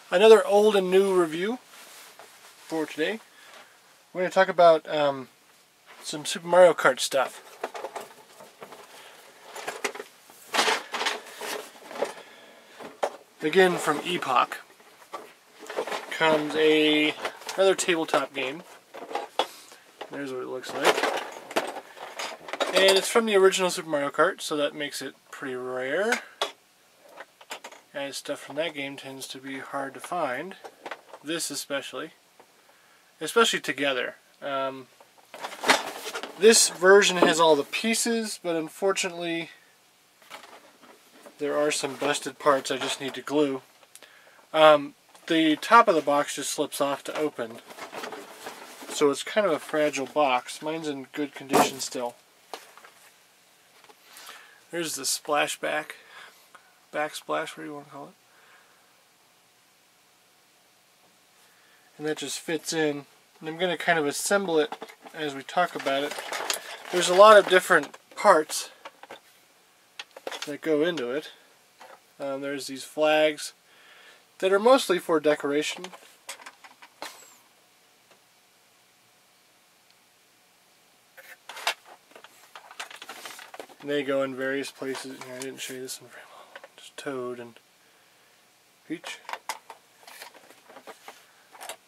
Another old and new review for today. We're going to talk about some Super Mario Kart stuff. Again, from Epoch comes another tabletop game. There's what it looks like. And it's from the original Super Mario Kart, so that makes it pretty rare. And stuff from that game tends to be hard to find. This especially together. This version has all the pieces, but unfortunately there are some busted parts I just need to glue. The top of the box just slips off to open, so it's kind of a fragile box. Mine's in good condition still. There's the splashback. Backsplash, what do you want to call it? And that just fits in. And I'm going to kind of assemble it as we talk about it. There's a lot of different parts that go into it. There's these flags that are mostly for decoration. And they go in various places. I didn't show you this one very well. Just Toad and Peach.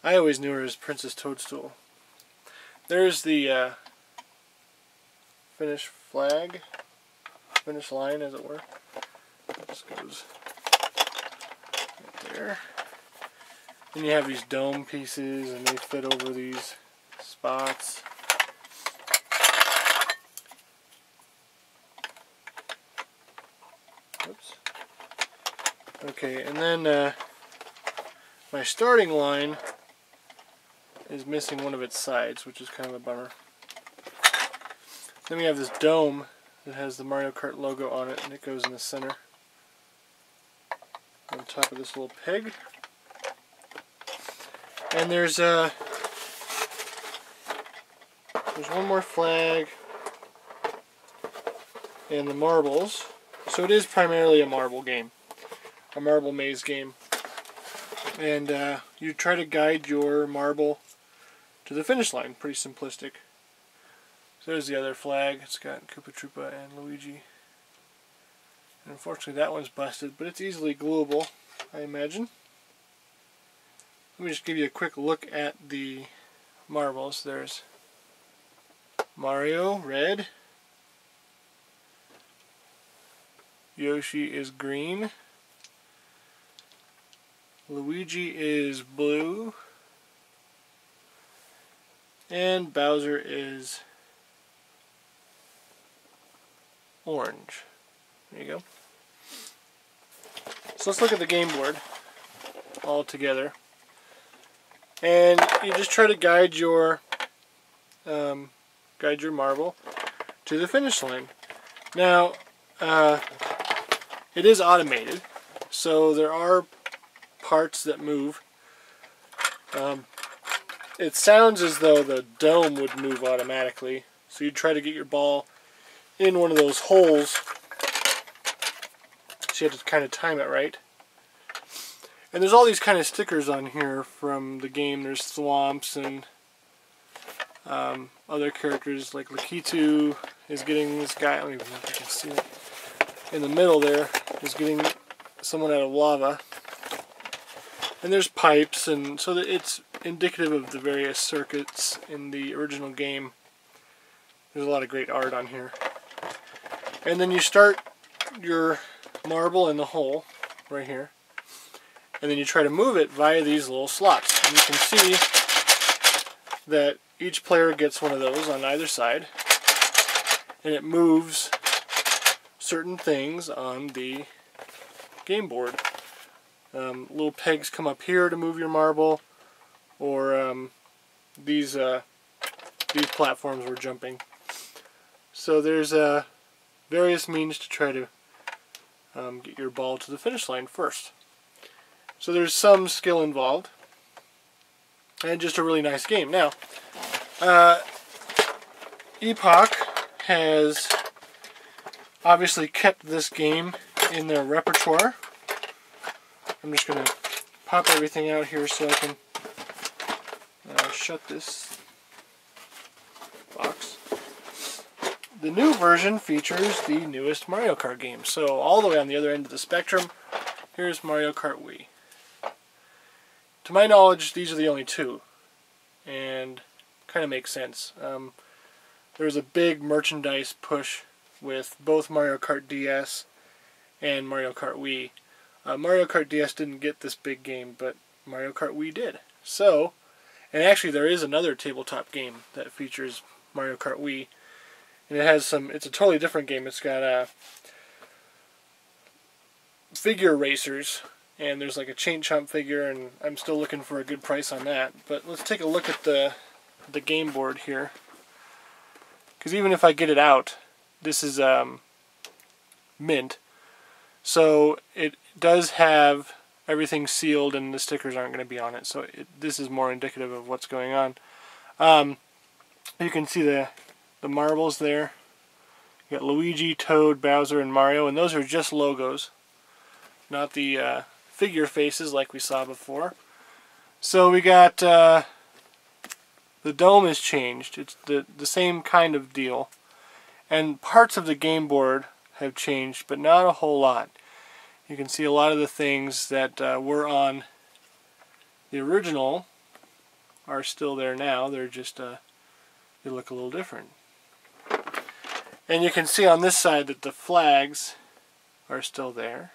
I always knew her as Princess Toadstool. There's the finish flag, finish line as it were. This goes right there. Then you have these dome pieces and they fit over these spots. Oops. Okay, and then my starting line is missing one of its sides, which is kind of a bummer. Then we have this dome that has the Mario Kart logo on it, and it goes in the center on top of this little peg. And there's one more flag and the marbles. So it is primarily a marble game, a marble maze game. And you try to guide your marble to the finish line. Pretty simplistic. So there's the other flag. It's got Koopa Troopa and Luigi. And unfortunately that one's busted, but it's easily gluable, I imagine. Let me just give you a quick look at the marbles. There's Mario, red. Yoshi is green. Luigi is blue. And Bowser is orange. There you go. So let's look at the game board all together. And you just try to guide your marble to the finish line. Now, it is automated, so there are parts that move. It sounds as though the dome would move automatically, so you try to get your ball in one of those holes, so you have to kind of time it right. And there's all these kind of stickers on here from the game. There's Thwomps and other characters, like Lakitu is getting this guy, I don't even know if you can see it, in the middle there, is getting someone out of lava. And there's pipes, and so that it's indicative of the various circuits in the original game. There's a lot of great art on here. And then you start your marble in the hole right here, and then you try to move it via these little slots. And you can see that each player gets one of those on either side, and it moves certain things on the game board. Little pegs come up here to move your marble, or these platforms we're jumping. So there's various means to try to get your ball to the finish line first. So there's some skill involved, and just a really nice game. Now, Epoch has obviously kept this game in their repertoire. I'm just going to pop everything out here so I can shut this box. The new version features the newest Mario Kart game. So all the way on the other end of the spectrum, here's Mario Kart Wii. To my knowledge, these are the only two, and kind of makes sense. There was a big merchandise push with both Mario Kart DS and Mario Kart Wii. Mario Kart DS didn't get this big game, but Mario Kart Wii did. So, and actually there is another tabletop game that features Mario Kart Wii, and it has some, it's a totally different game. It's got figure racers, and there's like a chain chomp figure, and I'm still looking for a good price on that. But let's take a look at the game board here, because even if I get it out, this is mint, so it does have everything sealed and the stickers aren't going to be on it, so this is more indicative of what's going on. You can see the marbles there. You got Luigi, Toad, Bowser, and Mario, and those are just logos, not the figure faces like we saw before. So we got the dome is changed. It's the same kind of deal, and parts of the game board have changed, but not a whole lot. You can see a lot of the things that were on the original are still there now. They're just they look a little different. And you can see on this side that the flags are still there.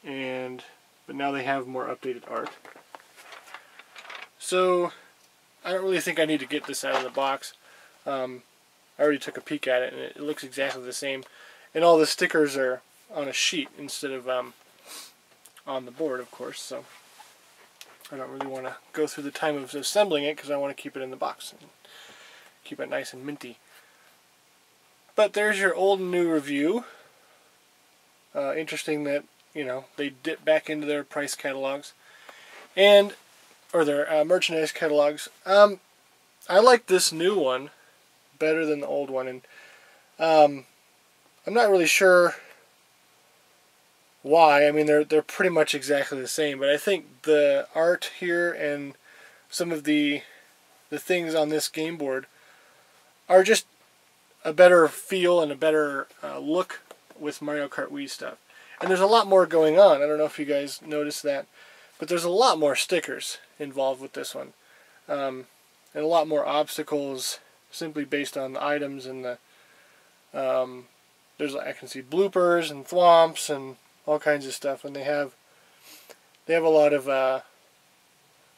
But now they have more updated art. So I don't really think I need to get this out of the box. I already took a peek at it, and it looks exactly the same. And all the stickers are on a sheet instead of on the board, of course. So I don't really want to go through the time of assembling it, because I want to keep it in the box and keep it nice and minty. But there's your old and new review. Interesting that, you know, they dip back into their price catalogs or their merchandise catalogs. I like this new one better than the old one, and I'm not really sure why. I mean, they're pretty much exactly the same, but I think the art here and some of the things on this game board are just a better feel and a better look with Mario Kart Wii stuff. And there's a lot more going on. I don't know if you guys noticed that, but there's a lot more stickers involved with this one, and a lot more obstacles simply based on the items, and the I can see bloopers and thwomps and all kinds of stuff. And they have a lot of well,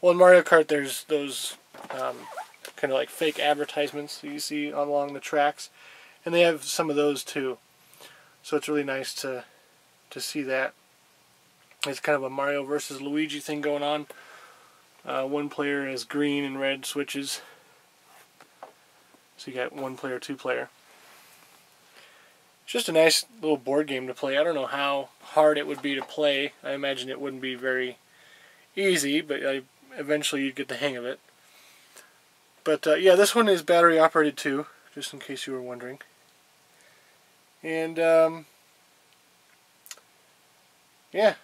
in Mario Kart there's those kind of like fake advertisements that you see along the tracks, and they have some of those too. So it's really nice to see that. It's kind of a Mario versus Luigi thing going on. One player has green and red switches, so you got one player, two player. It's just a nice little board game to play. I don't know how hard it would be to play. I imagine it wouldn't be very easy, but eventually you'd get the hang of it. But yeah, this one is battery operated too, just in case you were wondering. And yeah,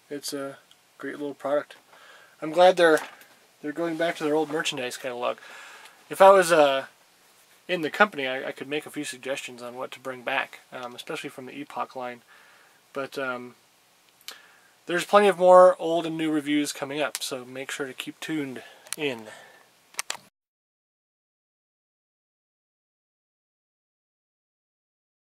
it's a great little product. I'm glad they're going back to their old merchandise catalog. If I was in the company, I could make a few suggestions on what to bring back, especially from the Epoch line. But there's plenty of more old and new reviews coming up, so make sure to keep tuned in.